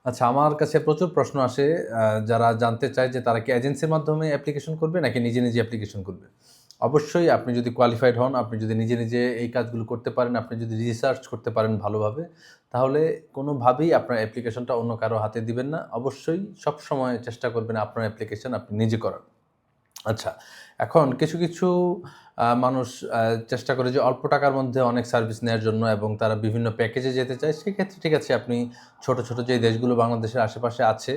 আচ্ছা, আমার কাছে প্রচুর প্রশ্ন আসে যারা জানতে চায় যে তারা কি এজেন্সির মাধ্যমে অ্যাপ্লিকেশন করবে নাকি নিজে, নিজে অ্যাপ্লিকেশন করবে? অবশ্যই আপনি যদি কোয়ালিফাইড হন, আপনি যদি নিজে, নিজে এই কাজগুলো করতে পারেন, আপনি যদি রিসার্চ করতে পারেন ভালোভাবে, তাহলে কোনোভাবেই আপনার অ্যাপ্লিকেশনটা অন্য কারো হাতে দিবেন না। অবশ্যই সবসময় চেষ্টা করবেন আপনার অ্যাপ্লিকেশন আপনি নিজে করার। আচ্ছা, এখন কিছু, কিছু মানুষ চেষ্টা করে যে অল্প টাকার মধ্যে অনেক সার্ভিস নেয়ার জন্য এবং তারা বিভিন্ন প্যাকেজে যেতে চায়। সেক্ষেত্রে ঠিক আছে, আপনি ছোট, ছোট যে দেশগুলো বাংলাদেশের আশেপাশে আছে,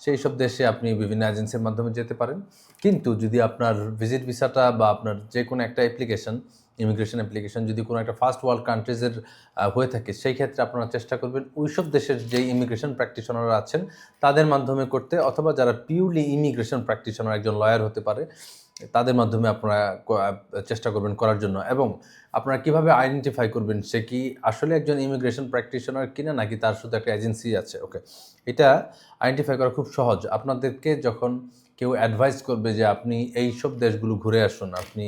সেইসব দেশে আপনি বিভিন্ন এজেন্সির মাধ্যমে যেতে পারেন। কিন্তু যদি আপনার ভিজিট ভিসাটা বা আপনার যেকোনো একটা অ্যাপ্লিকেশন, ইমিগ্রেশন অ্যাপ্লিকেশন যদি কোনো একটা ফার্স্ট ওয়ার্ল্ড কান্ট্রিজ এর হয়ে থাকে, সেই ক্ষেত্রে আপনারা চেষ্টা করবেন ওইসব দেশের যেই ইমিগ্রেশন প্র্যাকটিশনাররা আছেন, তাদের মাধ্যমে করতে, অথবা যারা পিউরলি ইমিগ্রেশন প্র্যাকটিশনার, একজন লয়ার হতে পারে, তাদের মাধ্যমে আপনারা চেষ্টা করবেন করার জন্য। এবং আপনারা কিভাবে আইডেন্টিফাই করবেন সে কি আসলে একজন ইমিগ্রেশন প্র্যাকটিশনার কিনা নাকি তার শুধু একটা এজেন্সি আছে? ওকে, এটা আইডেন্টিফাই করা খুব সহজ। আপনাদেরকে যখন কেউ অ্যাডভাইস করবে যে আপনি এইসব দেশগুলো ঘুরে আসুন, আপনি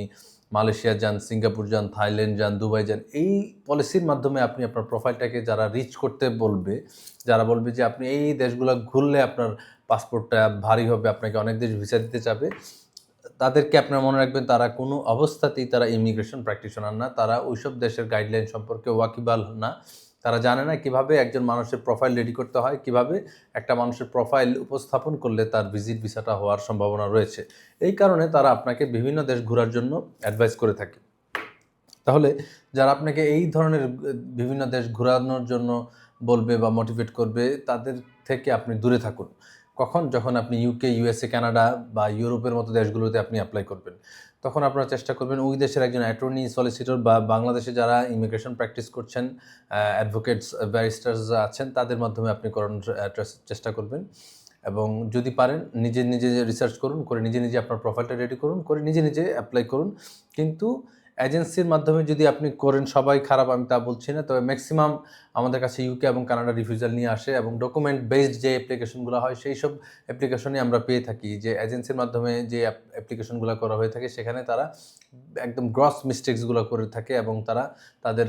মালয়েশিয়া যান, সিঙ্গাপুর যান, থাইল্যান্ড যান, দুবাই যান, এই পলিসির মাধ্যমে আপনি আপনার প্রোফাইলটাকে যারা রিচ করতে বলবে, যারা বলবে যে আপনি এই দেশগুলো ঘুরলে আপনার পাসপোর্টটা ভারী হবে, আপনাকে অনেক দেশ ভিসা দিতে চাবে, তাদেরকে আপনারা মনে রাখবেন তারা কোনো অবস্থাতেই তারা ইমিগ্রেশন প্র্যাকটিশনার না। তারা ওইসব দেশের গাইডলাইন সম্পর্কে ওয়াকিবহাল না। তারা জানে না কিভাবে একজন মানুষের প্রোফাইল রেডি করতে হয়, কিভাবে একটা মানুষের প্রোফাইল উপস্থাপন করলে তার ভিজিট ভিসাটা হওয়ার সম্ভাবনা রয়েছে। এই কারণে তারা আপনাকে বিভিন্ন দেশ ঘোরার জন্য অ্যাডভাইস করে থাকে। তাহলে যারা আপনাকে এই ধরনের বিভিন্ন দেশ ঘোরানোর জন্য বলবে বা মোটিভেট করবে, তাদের থেকে আপনি দূরে থাকুন। কখন? যখন আপনি ইউকে, ইউএসএ, কানাডা বা ইউরোপের মতো দেশগুলোতে আপনি এপ্লাই করবেন। তখন আপনারা চেষ্টা করবেন ওই দেশের একজন অ্যাটর্নি, সলিসিটর বা বাংলাদেশে যারা ইমিগ্রেশন প্র্যাকটিস করছেন, অ্যাডভোকেটস, ব্যারিস্টার্স আছেন, তাদের মাধ্যমে আপনি করানোর চেষ্টা করবেন। এবং যদি পারেন নিজে, নিজে রিসার্চ করুন, করে নিজে, নিজে আপনার প্রোফাইলটা রেডি করুন, করে নিজে, নিজে এপ্লাই করুন। কিন্তু এজেন্সির মাধ্যমে যদি আপনি করেন, সবাই খারাপ আমি তা বলছি না। তবে ম্যাক্সিমাম আমাদের কাছে ইউকে এবং কানাডা রিফিউজাল নিয়ে আসে এবং ডকুমেন্ট বেসড যে অ্যাপ্লিকেশনগুলো হয়, সেইসব অ্যাপ্লিকেশনই আমরা পেয়ে থাকি। যে এজেন্সির মাধ্যমে যে অ্যাপ্লিকেশনগুলো করা হয়ে থাকে, সেখানে তারা একদম গ্রস মিস্টেকসগুলো করে থাকে এবং তারা তাদের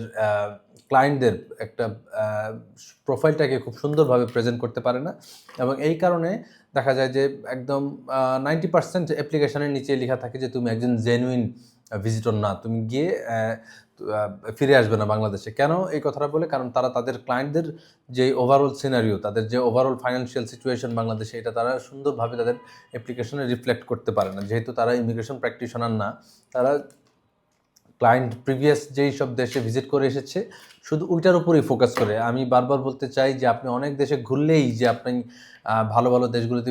ক্লায়েন্টদের একটা আ প্রোফাইলটাকে খুব সুন্দরভাবে প্রেজেন্ট করতে পারে না। এবং এই কারণে দেখা যায় যে একদম 90% অ্যাপ্লিকেশনের নিচে লেখা থাকে যে তুমি একজন জেনুইন ভিজিটর না। তুমি গিয়ে ফিরে আসবে না বাংলাদেশে। কেন এই কথাটা বলে? কারণ তারা তাদের ক্লায়েন্টদের যে ওভারঅল সিনারিও, তাদের যে ওভারঅল ফাইন্যান্সিয়াল সিচুয়েশন বাংলাদেশে, এটা তারা সুন্দরভাবে তাদের অ্যাপ্লিকেশনে রিফ্লেক্ট করতে পারে না। যেহেতু তারা ইমিগ্রেশন প্র্যাকটিশনার না, তারা ক্লায়েন্ট প্রিভিয়াস যেই সব দেশে ভিজিট করে এসেছে, শুধু ওইটার উপরেই ফোকাস করে। আমি বারবার বলতে চাই যে আপনি অনেক দেশে ঘুরলেই যে আপনি ভালো, ভালো দেশগুলোতে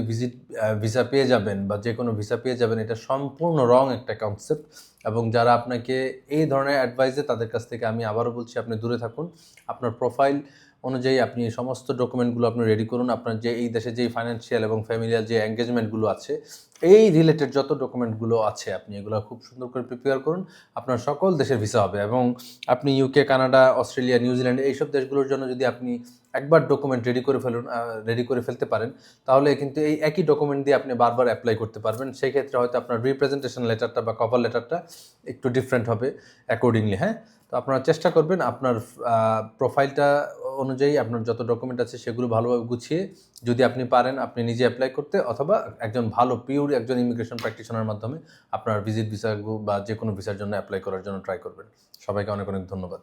ভিসা পেয়ে যাবেন বা যেকোনো ভিসা পেয়ে যাবেন, এটা সম্পূর্ণ রং একটা কনসেপ্ট। এবং যারা আপনাকে এই ধরনের অ্যাডভাইস দেয়, তাদের কাছ থেকে আমি আবারও বলছি আপনি দূরে থাকুন। আপনার প্রোফাইল অনুযায়ী আপনি সমস্ত ডকুমেন্টগুলো আপনি রেডি করুন। আপনার যে এই দেশে যেই ফাইন্যান্সিয়াল এবং ফ্যামিলিয়াল যে এনগেজমেন্টগুলো আছে, এই রিলেটেড যত ডকুমেন্টগুলো আছে, আপনি এগুলো খুব সুন্দর করে প্রিপেয়ার করুন। আপনার সকল দেশের ভিসা হবে এবং আপনি ইউকে, কানাডা, অস্ট্রেলিয়া, নিউজিল্যান্ড এইসব দেশগুলোর জন্য যদি আপনি একবার ডকুমেন্ট রেডি করে ফেলতে পারেন, তাহলে কিন্তু এই একই ডকুমেন্ট দিয়ে আপনি বারবার অ্যাপ্লাই করতে পারবেন। সেই ক্ষেত্রে হয়তো আপনার রিপ্রেজেন্টেশন লেটারটা বা কভার লেটারটা একটু ডিফারেন্ট হবে অ্যাকর্ডিংলি, হ্যাঁ? তো আপনারা চেষ্টা করবেন আপনার প্রোফাইলটা অনুযায়ী আপনার যত ডকুমেন্ট আছে সেগুলো ভালোভাবে গুছিয়ে, যদি আপনি পারেন আপনি নিজে অ্যাপ্লাই করতে, অথবা একজন ভালো পিওর একজন ইমিগ্রেশন প্র্যাকটিশনার মাধ্যমে আপনার ভিজিট ভিসা বা যেকোনো ভিসার জন্য অ্যাপ্লাই করার জন্য ট্রাই করবেন। সবাইকে অনেক, অনেক ধন্যবাদ।